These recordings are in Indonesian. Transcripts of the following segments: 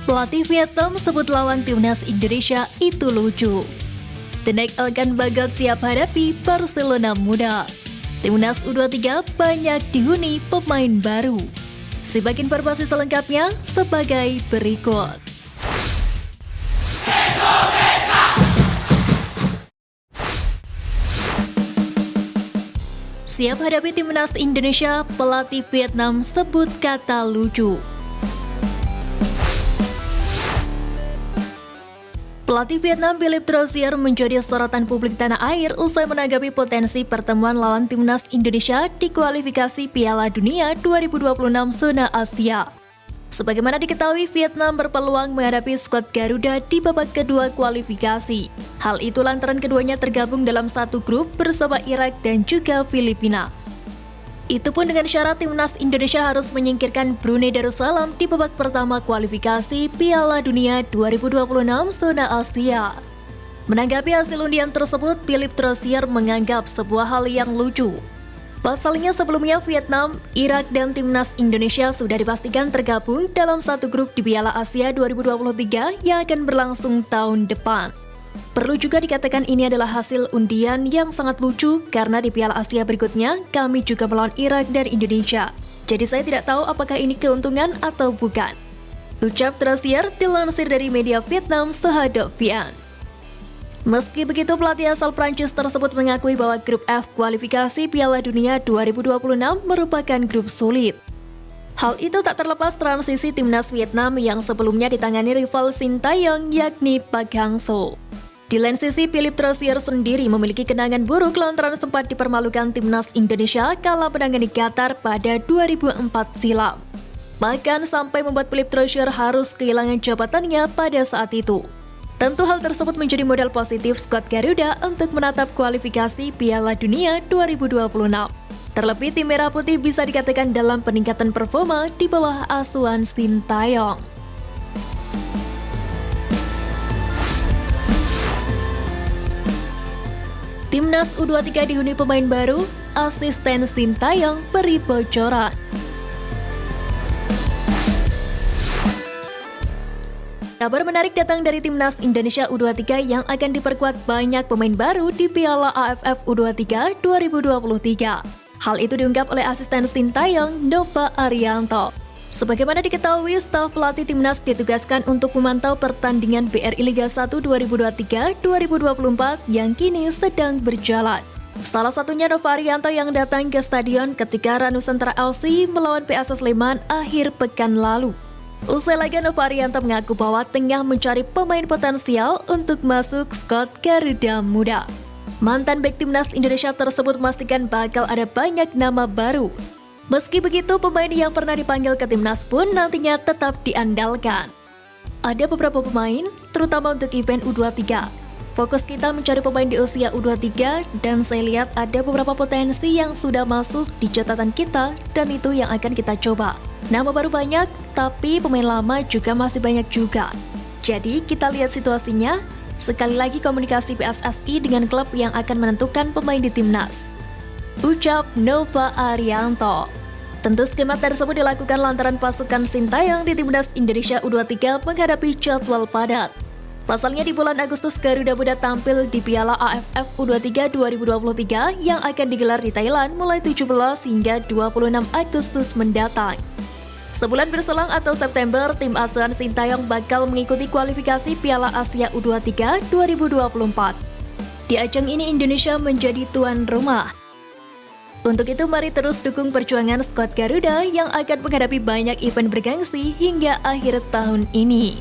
Pelatih Vietnam sebut lawan timnas Indonesia itu lucu. Tenek Elkan Bagot siap hadapi Barcelona muda. Timnas U23 banyak dihuni pemain baru. Simak informasi selengkapnya sebagai berikut. Siap hadapi timnas Indonesia, pelatih Vietnam sebut kata lucu. Pelatih Vietnam Philippe Troussier menjadi sorotan publik tanah air usai menanggapi potensi pertemuan lawan timnas Indonesia di kualifikasi Piala Dunia 2026 zona Asia. Sebagaimana diketahui, Vietnam berpeluang menghadapi skuad Garuda di babak kedua kualifikasi. Hal itu lantaran keduanya tergabung dalam satu grup bersama Irak dan juga Filipina. Itu pun dengan syarat timnas Indonesia harus menyingkirkan Brunei Darussalam di babak pertama kualifikasi Piala Dunia 2026 zona Asia. Menanggapi hasil undian tersebut, Philippe Troussier menganggap sebuah hal yang lucu. Pasalnya sebelumnya Vietnam, Irak, dan timnas Indonesia sudah dipastikan tergabung dalam satu grup di Piala Asia 2023 yang akan berlangsung tahun depan. Perlu juga dikatakan ini adalah hasil undian yang sangat lucu karena di Piala Asia berikutnya kami juga melawan Irak dan Indonesia. Jadi saya tidak tahu apakah ini keuntungan atau bukan. Ucap Troussier dilansir dari media Vietnam Sahado Vian. Meski begitu, pelatih asal Prancis tersebut mengakui bahwa grup F kualifikasi Piala Dunia 2026 merupakan grup sulit. Hal itu tak terlepas transisi timnas Vietnam yang sebelumnya ditangani rival Sintayong yakni Park Hang-seo. Di lain sisi, Philippe Troussier sendiri memiliki kenangan buruk lantaran sempat dipermalukan timnas Indonesia kala menangani Qatar pada 2004 silam. Bahkan sampai membuat Philippe Troussier harus kehilangan jabatannya pada saat itu. Tentu hal tersebut menjadi modal positif skuad Garuda untuk menatap kualifikasi Piala Dunia 2026. Terlebih tim Merah Putih bisa dikatakan dalam peningkatan performa di bawah asuhan Sintayong. Timnas U23 dihuni pemain baru, asisten Sintayong beri bocoran. Kabar menarik datang dari Timnas Indonesia U23 yang akan diperkuat banyak pemain baru di Piala AFF U23 2023. Hal itu diungkap oleh asisten Sintayong, Nova Arianto. Sebagaimana diketahui, staf pelatih timnas ditugaskan untuk memantau pertandingan BRI Liga 1 2023-2024 yang kini sedang berjalan. Salah satunya Nova Arianto yang datang ke stadion ketika Nusantara FC melawan PSS Sleman akhir pekan lalu. Usai laga, Nova Arianto mengaku bahwa tengah mencari pemain potensial untuk masuk skuad Garuda Muda. Mantan bek timnas Indonesia tersebut memastikan bakal ada banyak nama baru. Meski begitu, pemain yang pernah dipanggil ke timnas pun nantinya tetap diandalkan. Ada beberapa pemain, terutama untuk event U23. Fokus kita mencari pemain di usia U23 dan saya lihat ada beberapa potensi yang sudah masuk di catatan kita dan itu yang akan kita coba. Nama baru banyak, tapi pemain lama juga masih banyak juga. Jadi kita lihat situasinya. Sekali lagi komunikasi PSSI dengan klub yang akan menentukan pemain di timnas. Ucap Nova Arianto. Tentu skema tersebut dilakukan lantaran pasukan Sintayong di timnas Indonesia U23 menghadapi jadwal padat. Pasalnya di bulan Agustus Garuda Muda tampil di Piala AFF U23 2023 yang akan digelar di Thailand mulai 17 hingga 26 Agustus mendatang. Sebulan berselang atau September, tim asuhan Sintayong bakal mengikuti kualifikasi Piala Asia U23 2024. Di ajang ini Indonesia menjadi tuan rumah. Untuk itu mari terus dukung perjuangan skuad Garuda yang akan menghadapi banyak event bergengsi hingga akhir tahun ini.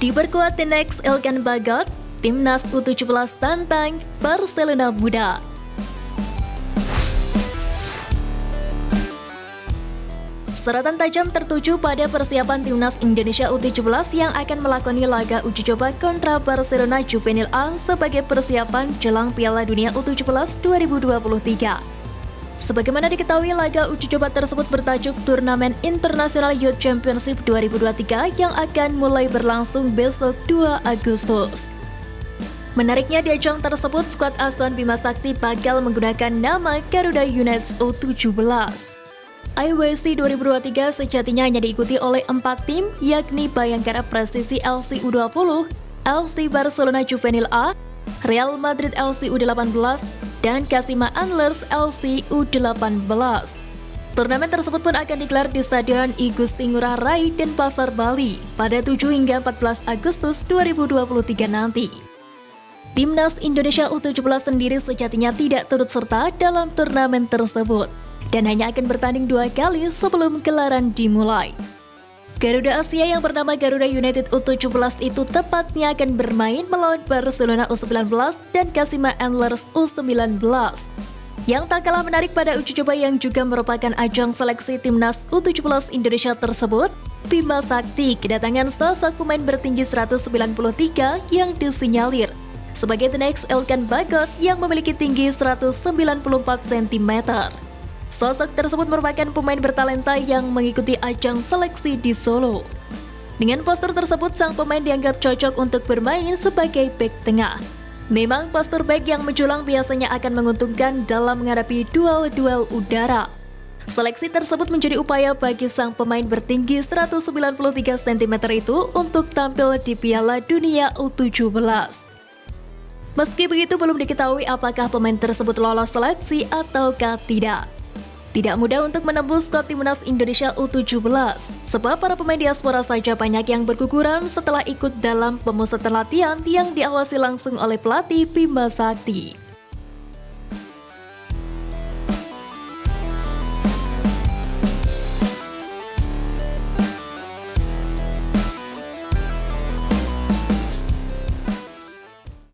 Diperkuat Tenek Elkan Bagot, Timnas U17 tantang Barcelona muda. Sorotan tajam tertuju pada persiapan Timnas Indonesia U17 yang akan melakoni laga uji coba kontra Barcelona Juvenil A sebagai persiapan jelang Piala Dunia U17 2023. Sebagaimana diketahui, laga uji coba tersebut bertajuk Turnamen International Youth Championship 2023 yang akan mulai berlangsung besok 2 Agustus. Menariknya di ajang tersebut, skuad asuhan Bima Sakti bakal menggunakan nama Garuda United U17. IWC 2023 sejatinya hanya diikuti oleh 4 tim, yakni Bayangkara Prestisi LC U20, LC Barcelona Juvenil A, Real Madrid LC U18, dan Kashima Antlers LC U18. Turnamen tersebut pun akan digelar di Stadion I Gusti Ngurah Rai dan Pasar Bali pada 7 hingga 14 Agustus 2023 nanti. Timnas Indonesia U17 sendiri sejatinya tidak turut serta dalam turnamen tersebut dan hanya akan bertanding 2 kali sebelum gelaran dimulai. Garuda Asia yang bernama Garuda United U17 itu tepatnya akan bermain melawan Barcelona U19 dan Kashima Antlers U19. Yang tak kalah menarik pada uji coba yang juga merupakan ajang seleksi Timnas U17 Indonesia tersebut, Bima Sakti kedatangan sosok pemain bertinggi 193 yang disinyalir sebagai the next Elkan Bagot yang memiliki tinggi 194 cm. Sosok tersebut merupakan pemain bertalenta yang mengikuti ajang seleksi di Solo. Dengan postur tersebut, sang pemain dianggap cocok untuk bermain sebagai bek tengah. Memang postur bek yang menjulang biasanya akan menguntungkan dalam menghadapi duel-duel udara. Seleksi tersebut menjadi upaya bagi sang pemain bertinggi 193 cm itu untuk tampil di Piala Dunia U17. Meski begitu, belum diketahui apakah pemain tersebut lolos seleksi ataukah tidak. Tidak mudah untuk menembus skuad Timnas Indonesia U17, sebab para pemain diaspora saja banyak yang berguguran setelah ikut dalam pemusatan latihan yang diawasi langsung oleh pelatih Bima Sakti.